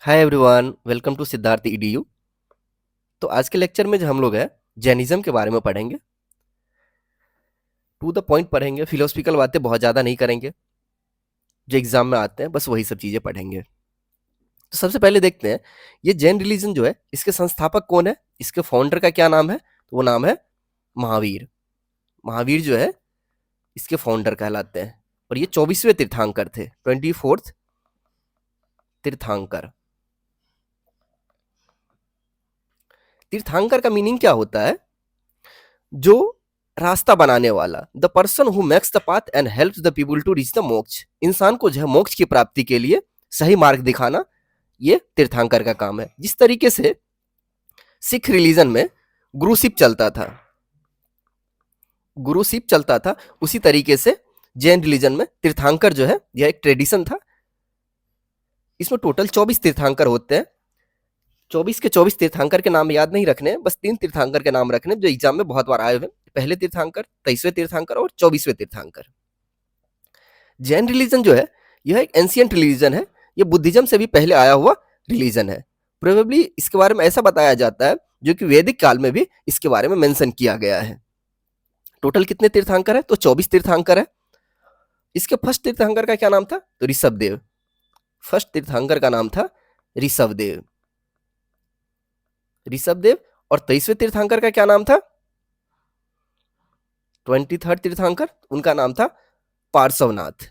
Hi everyone, welcome to Siddharth E D U. तो आज के लेक्चर में जो हम लोग है जैनिज्म के बारे में पढ़ेंगे। टू द पॉइंट पढ़ेंगे, फिलोसफिकल बातें बहुत ज़्यादा नहीं करेंगे जो एग्जाम में आते हैं, बस वही सब चीज़ें पढ़ेंगे। तो सबसे पहले देखते हैं ये जैन रिलीजन जो है इसके संस्थापक कौन है, इसके फाउंडर का क्या नाम है। तो वो नाम है महावीर। महावीर जो है इसके फाउंडर कहलाते हैं और ये 24वें तीर्थंकर थे, 24th तीर्थंकर। तीर्थंकर का मीनिंग क्या होता है? जो रास्ता बनाने वाला, the person who makes the path and helps the people to reach the moksha. इंसान को जो है मोक्ष की प्राप्ति के लिए सही मार्ग दिखाना, ये तीर्थंकर का काम है। जिस तरीके से सिख रिलीजन में गुरुशिप चलता था, उसी तरीके से जैन रिलीजन में तीर्थंकर जो है यह एक ट्रेडिशन था। इसमें टोटल 24 तीर्थंकर होते हैं। 24 के 24 तीर्थंकर के नाम याद नहीं रखने, बस 3 तीर्थंकर के नाम रखने जो एग्जाम में बहुत बार आए हुए। पहले तीर्थंकर, 23वें तीर्थंकर और 24वें तीर्थंकर। जैन रिलीजन जो है यह एक एंशिएंट रिलीजन है। यह बुद्धिज्म से भी पहले आया हुआ रिलीजन है। प्रोबेबली इसके बारे में ऐसा बताया जाता है जो कि वैदिक काल में भी इसके बारे में मेंशन किया गया है। टोटल कितने तीर्थंकर है? तो 24 तीर्थंकर है। इसके फर्स्ट तीर्थंकर का क्या नाम था? तो ऋषभदेव। फर्स्ट तीर्थंकर का नाम था ऋषभदेव। और 23वें तीर्थंकर का क्या नाम था? 23rd तीर्थंकर, उनका नाम था पार्श्वनाथ।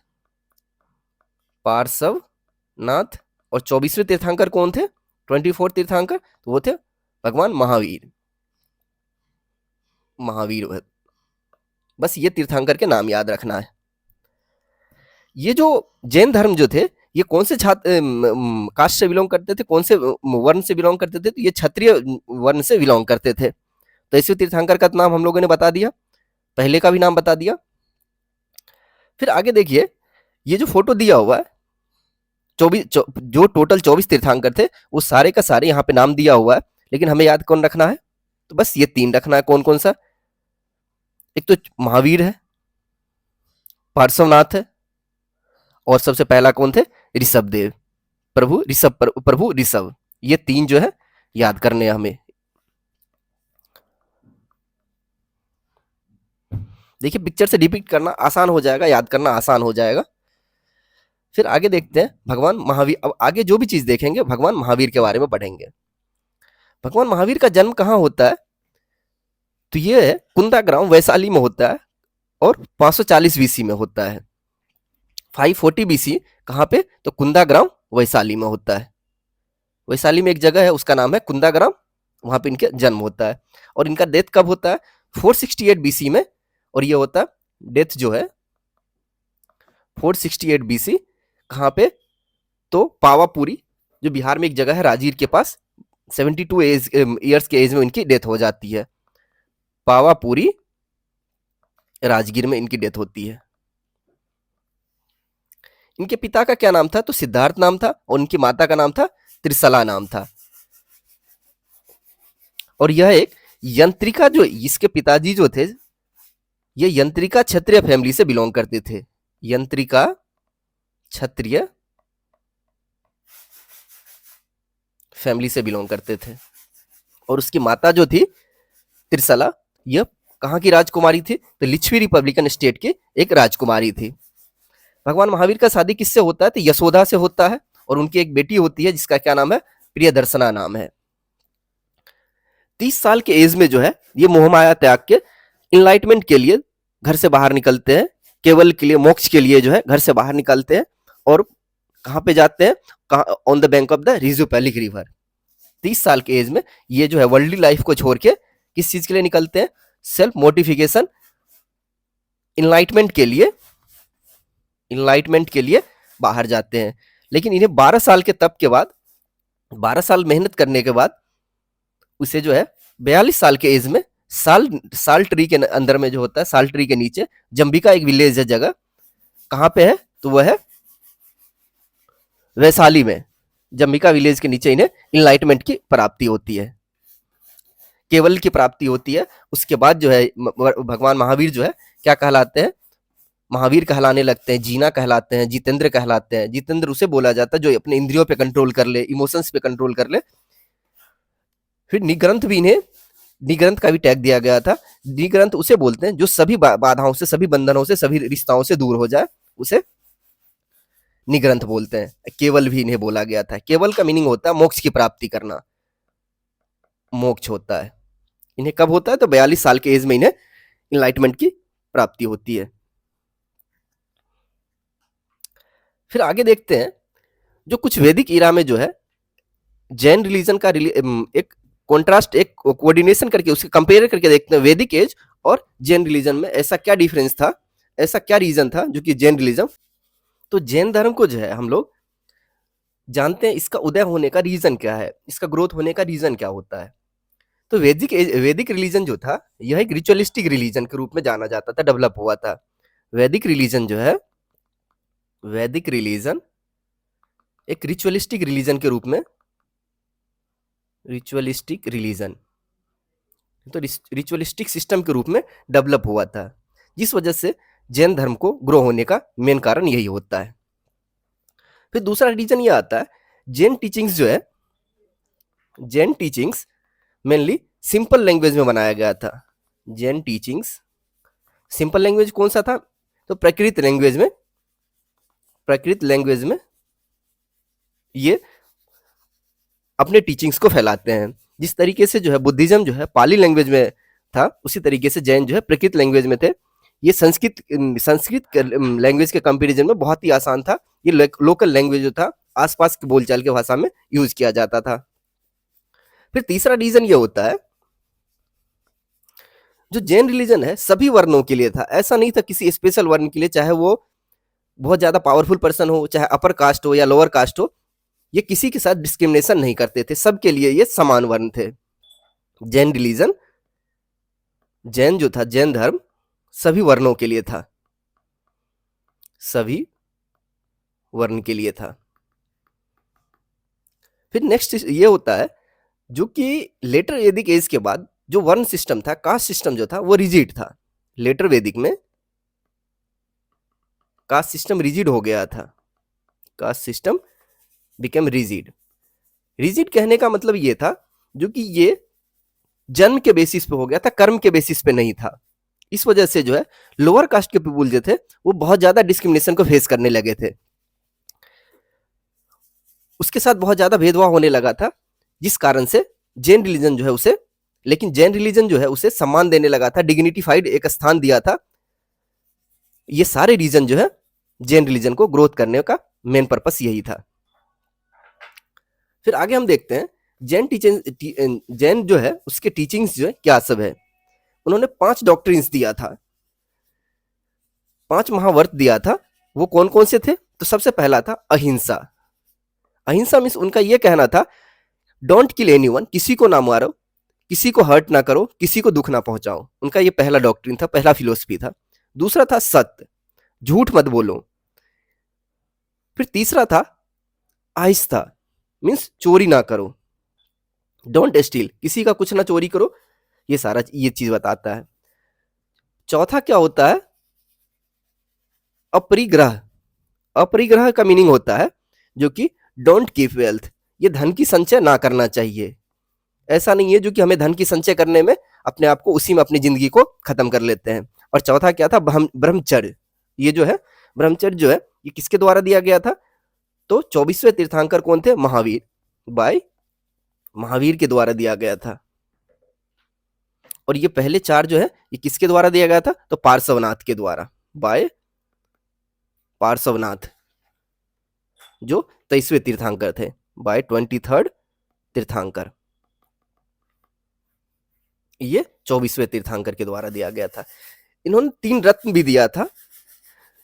और 24वें तीर्थंकर कौन थे? 24th तीर्थंकर, तो वो थे भगवान महावीर। बस ये तीर्थंकर के नाम याद रखना है। ये जो जैन धर्म जो थे ये कौन से कास्ट से बिलोंग करते थे, कौन से वर्ण से बिलोंग करते थे? तो ये क्षत्रिय वर्ण से बिलोंग करते थे। तो ऐसे तीर्थंकर का नाम हम लोगों ने बता दिया, पहले का भी नाम बता दिया। फिर आगे देखिए, ये जो फोटो दिया हुआ है, जो टोटल 24 तीर्थंकर थे वो सारे का सारे यहाँ पे नाम दिया हुआ है, लेकिन हमें याद कौन रखना है? तो बस ये 3 रखना है। कौन कौन सा? एक तो महावीर है, पार्श्वनाथ है, और सबसे पहला कौन थे? ऋषभदेव, प्रभु ऋषभ। ये 3 जो है याद करने हैं हमें। देखिए पिक्चर से डिपिक्ट करना आसान हो जाएगा, याद करना आसान हो जाएगा। फिर आगे देखते हैं भगवान महावीर। अब आगे जो भी चीज देखेंगे भगवान महावीर के बारे में पढ़ेंगे। भगवान महावीर का जन्म कहाँ होता है? तो ये कुंदाग्राम वैशाली में होता है और 540 बीसी में होता है। 540 बीसी कहाँ पे? तो कुंदाग्राम वैशाली में होता है। वैशाली में एक जगह है उसका नाम है कुंदाग्राम, वहां पे इनका जन्म होता है। और इनका डेथ कब होता है? 468 बीसी में। और ये होता है डेथ जो है 468 बीसी। कहाँ पे? तो पावापुरी, जो बिहार में एक जगह है राजगीर के पास। 72 ईयर्स के एज में इनकी डेथ हो जाती है। पावापुरी राजगीर में इनकी डेथ होती है। इनके पिता का क्या नाम था? तो सिद्धार्थ नाम था, और इनकी माता का नाम था त्रिशला नाम था। और यह एक यंत्रिका, जो इसके पिताजी जो थे ये यंत्रिका क्षत्रिय फैमिली से बिलोंग करते थे। यंत्रिका क्षत्रिय फैमिली से बिलोंग करते थे। और उसकी माता जो थी त्रिशला, यह कहाँ की राजकुमारी थी? तो लिच्छवी रिपब्लिकन स्टेट की एक राजकुमारी थी। भगवान महावीर का शादी किससे होता है? तो यशोदा से होता है। और उनकी एक बेटी होती है जिसका क्या नाम है? प्रियदर्शना नाम है। 30 साल के एज में जो है ये मोहमाया त्याग के इनलाइटमेंट के लिए घर से बाहर निकलते हैं। केवल के लिए, मोक्ष के लिए जो है घर से बाहर निकलते हैं। और कहाँ पे जाते हैं? On the bank of the Rijupalika river. 30 साल के एज में ये जो है वर्ल्डली लाइफ को छोड़ के किस चीज के लिए निकलते हैं? सेल्फ मोटिफिकेशन, इनलाइटमेंट के लिए बाहर जाते हैं। लेकिन इन्हें 12 साल के तप के बाद, 12 साल मेहनत करने के बाद उसे जो है 42 साल के एज में साल ट्री के अंदर में जो होता है, साल ट्री के नीचे जंबिका एक विलेज है जगह, कहाँ पे है? तो वह है वैशाली में। जंबिका विलेज के नीचे इन्हें इनलाइटमेंट की प्राप्ति होती है, केवल की प्राप्ति होती है। उसके बाद जो है भगवान महावीर जो है क्या कहलाते हैं? महावीर कहलाने लगते हैं, जीना कहलाते हैं, जितेंद्र कहलाते हैं। जितेंद्र उसे बोला जाता है जो अपने इंद्रियों पे कंट्रोल कर ले, इमोशंस पे कंट्रोल कर ले। फिर निग्रंथ भी इन्हें निग्रंथ का भी टैग दिया गया था। निग्रंथ उसे बोलते हैं जो सभी बाधाओं से, सभी बंधनों से, सभी रिश्ताओं से दूर हो जाए, उसे निग्रंथ बोलते हैं। केवल भी इन्हें बोला गया था। केवल का मीनिंग होता है मोक्ष की प्राप्ति करना, मोक्ष होता है। इन्हें कब होता है? तो 42 साल के एज में इन्हें इनलाइटमेंट की प्राप्ति होती है। फिर आगे देखते हैं, जो कुछ वैदिक इरा में जो है जैन रिलीजन का एक कॉन्ट्रास्ट, एक कोऑर्डिनेशन करके, उसके कंपेयर करके देखते हैं वैदिक एज और जैन रिलीजन में ऐसा क्या डिफरेंस था, ऐसा क्या रीजन था जो कि जैन रिलीजन। तो जैन धर्म को जो है हम लोग जानते हैं इसका उदय होने का रीजन क्या है, इसका ग्रोथ होने का रीजन क्या होता है। तो वैदिक रिलीजन जो था यह एक रिचुअलिस्टिक रिलीजन के रूप में जाना जाता था, डेवलप हुआ था। वैदिक रिलीजन जो है, वैदिक रिलीजन एक रिचुअलिस्टिक रिलीजन के रूप में, रिचुअलिस्टिक रिलीजन तो रिचुअलिस्टिक सिस्टम के रूप में डेवलप हुआ था, जिस वजह से जैन धर्म को ग्रो होने का मेन कारण यही होता है। फिर दूसरा रीजन ये आता है, जैन टीचिंग्स जो है, Jain teachings mainly simple language में बनाया गया था। जैन टीचिंग्स सिंपल लैंग्वेज कौन सा था? तो प्राकृत लैंग्वेज में, प्राकृत लैंग्वेज में ये अपने टीचिंग्स को फैलाते हैं। जिस तरीके से जो है बुद्धिज्म जो है पाली लैंग्वेज में था, उसी तरीके से जैन जो है प्राकृत लैंग्वेज में थे। ये संस्कृत लैंग्वेज के कंपैरिजन में बहुत ही आसान था। ये लोकल लैंग्वेज जो था आसपास के बोलचाल के भाषा में यूज किया जाता था। फिर तीसरा रीजन ये होता है, जो जैन रिलीजन है सभी वर्णों के लिए था। ऐसा नहीं था किसी स्पेशल वर्ण के लिए, चाहे वो बहुत ज्यादा पावरफुल पर्सन हो, चाहे अपर कास्ट हो या लोअर कास्ट हो, ये किसी के साथ डिस्क्रिमिनेशन नहीं करते थे, सबके लिए ये समान वर्ण थे। जैन रिलीजन, जैन जो था, जैन धर्म सभी वर्णों के लिए था, सभी वर्ण के लिए था। फिर नेक्स्ट ये होता है, जो कि लेटर वैदिक एज के बाद जो वर्ण सिस्टम था, कास्ट सिस्टम जो था वो रिजिड था। लेटर वैदिक में कास्ट सिस्टम रिजिड हो गया था, caste system become rigid. Rigid कहने का मतलब ये था, जो कि ये जन्म के बेसिस पे हो गया था, कर्म के बेसिस पे नहीं था। इस वजह से जो है लोअर कास्ट के पीपल जो थे वो बहुत ज्यादा डिस्क्रिमिनेशन को फेस करने लगे थे, उसके साथ बहुत ज्यादा भेदभाव होने लगा था, जिस कारण से जैन रिलीजन जो है उसे, लेकिन जैन रिलीजन जो है उसे सम्मान देने लगा था, डिग्निफाइड एक स्थान दिया था। ये सारे रीजन जो है जैन रिलीजन को ग्रोथ करने का मेन पर्पस यही था। फिर आगे हम देखते हैं जैन जो है उसके टीचिंग्स जो है क्या सब है। उन्होंने 5 डॉक्ट्रिन्स दिया था, 5 महाव्रत दिया था। वो कौन कौन से थे? तो सबसे पहला था अहिंसा। अहिंसा मीन्स उनका यह कहना था, डोंट किल एनीवन, किसी को ना मारो, किसी को हर्ट ना करो, किसी को दुख ना पहुंचाओ। उनका ये पहला डॉक्ट्रिन था, पहला फिलोसफी था। दूसरा था सत्य, झूठ मत बोलो। फिर तीसरा था आहिस्ता, मीन्स चोरी ना करो, डोंट स्टील, किसी का कुछ ना चोरी करो, ये सारा ये चीज बताता है। चौथा क्या होता है? अपरिग्रह। अपरिग्रह का मीनिंग होता है जो कि डोंट कीप वेल्थ, ये धन की संचय ना करना चाहिए। ऐसा नहीं है जो कि हमें धन की संचय करने में अपने आप को उसी में अपनी जिंदगी को खत्म कर लेते हैं। और चौथा क्या था? ब्रह्मचर्य। ये जो है ब्रह्मचर्य जो है ये किसके द्वारा दिया गया था? तो 24वें तीर्थंकर कौन थे? महावीर, बाय महावीर के द्वारा दिया गया था। और ये पहले 4 जो है ये किसके द्वारा दिया गया था? तो पार्श्वनाथ के द्वारा, बाय पार्श्वनाथ, जो 23वें तीर्थंकर थे, बाय 23rd तीर्थंकर। ये 24वें तीर्थंकर के द्वारा दिया गया था। इन्होंने 3 रत्न भी दिया था।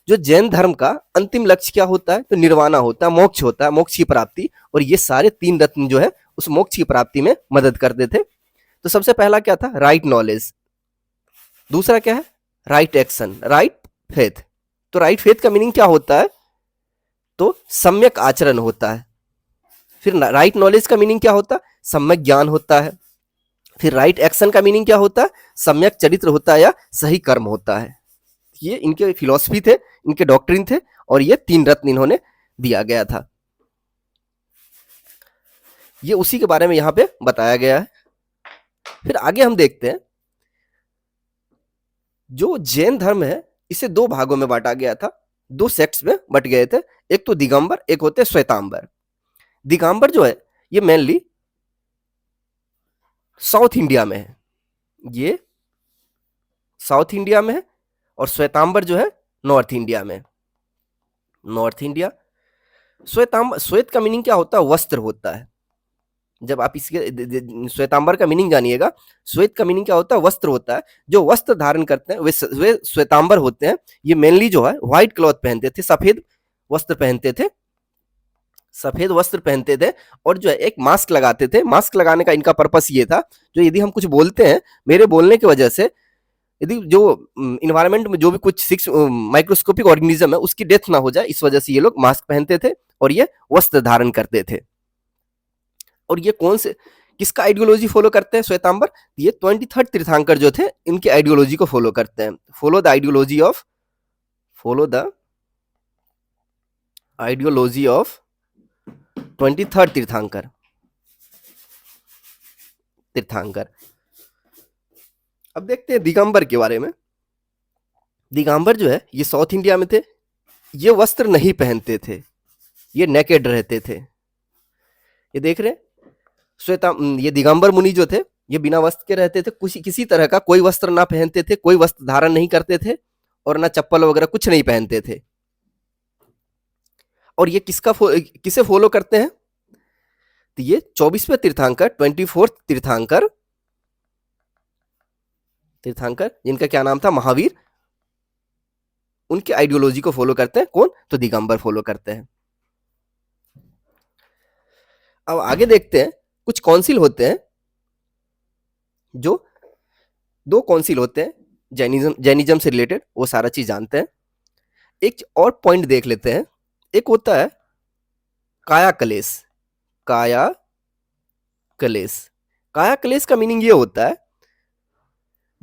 जो जैन धर्म का अंतिम लक्ष्य क्या होता है? तो निर्वाणा होता है, मोक्ष होता है, मोक्ष की प्राप्ति। और ये सारे 3 रत्न जो है उस मोक्ष की प्राप्ति में मदद करते थे। तो सबसे पहला क्या था? Right knowledge. दूसरा क्या है? Right action, right faith. तो राइट फेथ का मीनिंग क्या होता है? तो सम्यक आचरण होता है। फिर राइट नॉलेज का मीनिंग क्या होता है? सम्यक ज्ञान होता है। फिर राइट एक्शन का मीनिंग क्या होता है? सम्यक चरित्र होता है या सही कर्म होता है। ये इनके फिलॉसफी थे, इनके डॉक्ट्रिन थे, और ये 3 रत्न इन्होंने दिया गया था। ये उसी के बारे में यहाँ पे बताया गया है। फिर आगे हम देखते हैं, जो जैन धर्म है इसे 2 भागों में बांटा गया था, 2 सेक्ट्स में बट गए थे। एक तो दिगंबर, एक होते श्वेतांबर। दिगंबर जो है ये मेनली साउथ इंडिया में है, ये साउथ इंडिया में है, और श्वेतांबर जो है नॉर्थ इंडिया में। North India. श्वेतांबर, श्वेत का मीनिंग क्या होता है? वस्त्र होता है। जब आप इसके श्वेतांबर का मीनिंग जानिएगा, श्वेत का मीनिंग क्या होता है? वस्त्र होता है। जो वस्त्र धारण करते हैं वे श्वेतांबर होते हैं। ये मेनली जो है व्हाइट क्लॉथ पहनते थे, सफेद वस्त्र पहनते थे, सफेद वस्त्र पहनते थे, और जो है एक मास्क लगाते थे। मास्क लगाने का इनका पर्पस ये था, जो यदि हम कुछ बोलते हैं, मेरे बोलने की वजह से यदि जो इन्वायरमेंट में जो भी कुछ 6 माइक्रोस्कोपिक ऑर्गेनिज्म है उसकी डेथ ना हो जाए, इस वजह से ये लोग मास्क पहनते थे और ये वस्त्र धारण करते थे। और ये कौन से, किसका आइडियोलॉजी फॉलो करते हैं श्वेतांबर? ये 23rd तीर्थंकर जो थे इनकी आइडियोलॉजी को फॉलो करते हैं। Follow the ideology of 23rd तीर्थंकर। अब देखते हैं दिगंबर के बारे में। दिगंबर जो है ये साउथ इंडिया में थे, ये वस्त्र नहीं पहनते थे, ये नेकेड रहते थे। ये देख रहे हैं ये दिगंबर मुनि जो थे ये बिना वस्त्र के रहते थे, किसी तरह का कोई वस्त्र ना पहनते थे, कोई वस्त्र धारण नहीं करते थे, और ना चप्पल वगैरह कुछ नहीं पहनते थे। और ये किसे फॉलो करते हैं? तो ये 24वें तीर्थंकर, 24th तीर्थंकर जिनका क्या नाम था? महावीर। उनके आइडियोलॉजी को फॉलो करते हैं। कौन? तो दिगंबर फॉलो करते हैं। अब आगे देखते हैं, कुछ काउंसिल होते हैं, जो 2 काउंसिल होते हैं जैनिज्म से रिलेटेड, वो सारा चीज जानते हैं। एक और पॉइंट देख लेते हैं। एक होता है काया कलेश। काया कलेश का मीनिंग ये होता है,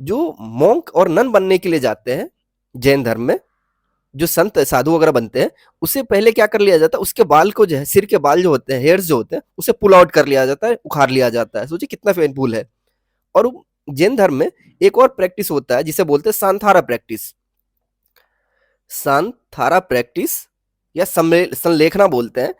जो मॉन्क और नन बनने के लिए जाते हैं जैन धर्म में, जो संत साधु वगैरह बनते हैं, उससे पहले क्या कर लिया जाता है? उसके बाल को जो है, सिर के बाल जो होते हैं, हेयर्स जो होते हैं, उसे पुल आउट कर लिया जाता है, उखाड़ लिया जाता है। सोचिए कितना पेनफुल है। और जैन धर्म में एक और प्रैक्टिस होता है जिसे बोलते हैं सांथारा प्रैक्टिस या संलेखना बोलते हैं।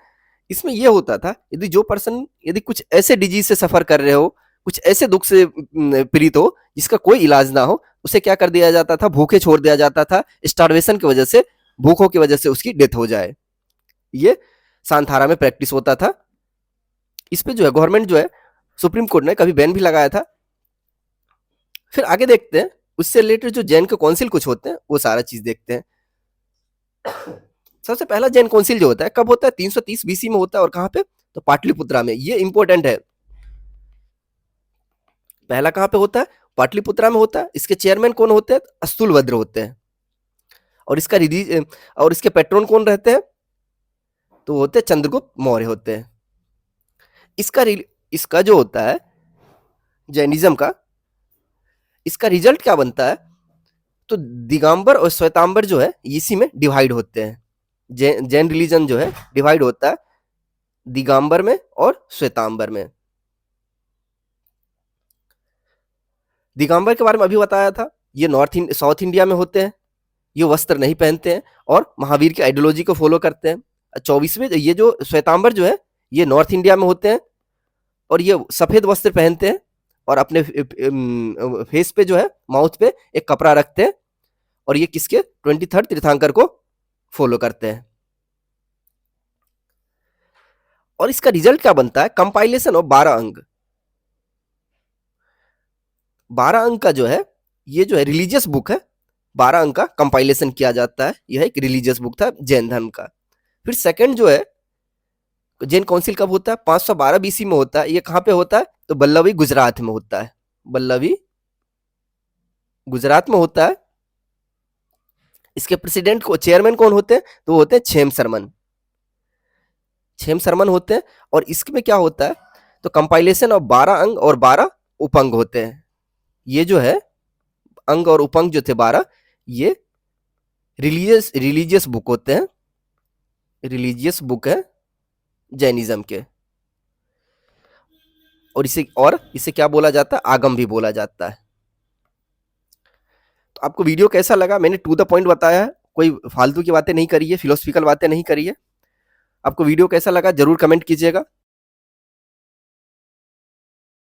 इसमें यह होता था, यदि जो पर्सन यदि कुछ ऐसे डिजीज से सफर कर रहे हो, कुछ ऐसे दुख से पीड़ित हो जिसका कोई इलाज ना हो, उसे क्या कर दिया जाता था? भूखे छोड़ दिया जाता था। स्टार्वेशन की वजह से, भूखों की वजह से उसकी डेथ हो जाए। ये सांथारा में प्रैक्टिस होता था। इस पे जो है गवर्नमेंट जो है, सुप्रीम कोर्ट ने कभी बैन भी लगाया था। फिर आगे देखते हैं, उससे रिलेटेड जो जैन के काउंसिल कुछ होते हैं वो सारा चीज देखते हैं। सबसे पहला जैन काउंसिल जो होता है कब होता है? 330 बीसी में होता है। और कहां पे? तो पाटलिपुत्रा में। ये इंपॉर्टेंट है। पहला कहां पे होता है? पाटलिपुत्रा में होता है। इसके चेयरमैन कौन होते हैं? अस्तुलभद्र होते हैं। और इसके पेट्रोन कौन रहते हैं? तो होते हैं चंद्रगुप्त मौर्य होते हैं। इसका जो होता है जैनिज्म का, इसका रिजल्ट क्या बनता है? तो दिगंबर और श्वेतांबर जो है इसी में डिवाइड होते हैं। जैन रिलीजन जो है डिवाइड होता है दिगंबर में और श्वेतांबर में। दिगंबर के बारे में अभी बताया था, ये साउथ इंडिया में होते हैं, ये वस्त्र नहीं पहनते हैं और महावीर की आइडियोलॉजी को फॉलो करते हैं। 24वें ये जो श्वेतांबर जो है ये नॉर्थ इंडिया में होते हैं, और ये सफेद वस्त्र पहनते हैं, और अपने फेस पे जो है, माउथ पे एक कपड़ा रखते हैं, और ये किसके? 23rd तीर्थंकर को फॉलो करते हैं। और इसका रिजल्ट क्या बनता है? कंपाइलेशन ऑफ 12 अंग। 12 अंग का जो है, ये जो है रिलीजियस बुक है, 12 अंग का कंपाइलेशन किया जाता है। यह एक रिलीजियस बुक था जैन धर्म का। फिर सेकंड जो है जैन काउंसिल कब होता है? 512 बीसी में होता है। ये कहां पे होता है? तो बल्लवी गुजरात में होता है। बल्लवी गुजरात में होता है। इसके प्रेसिडेंट को, चेयरमैन कौन होते हैं? तो होते हैं छेम शर्मन होते हैं। और इसमें क्या होता है? तो कंपाइलेशन ऑफ 12 अंग और 12 उपंग होते हैं। ये जो है अंग और उपंग जो थे 12, ये रिलीजियस बुक होते हैं, रिलीजियस बुक है जैनिज्म के। और इसे क्या बोला जाता है, आगम भी बोला जाता है। तो आपको वीडियो कैसा लगा? मैंने टू द पॉइंट बताया है, कोई फालतू की बातें नहीं करी है, फिलोसफिकल बातें नहीं करी है। आपको वीडियो कैसा लगा जरूर कमेंट कीजिएगा।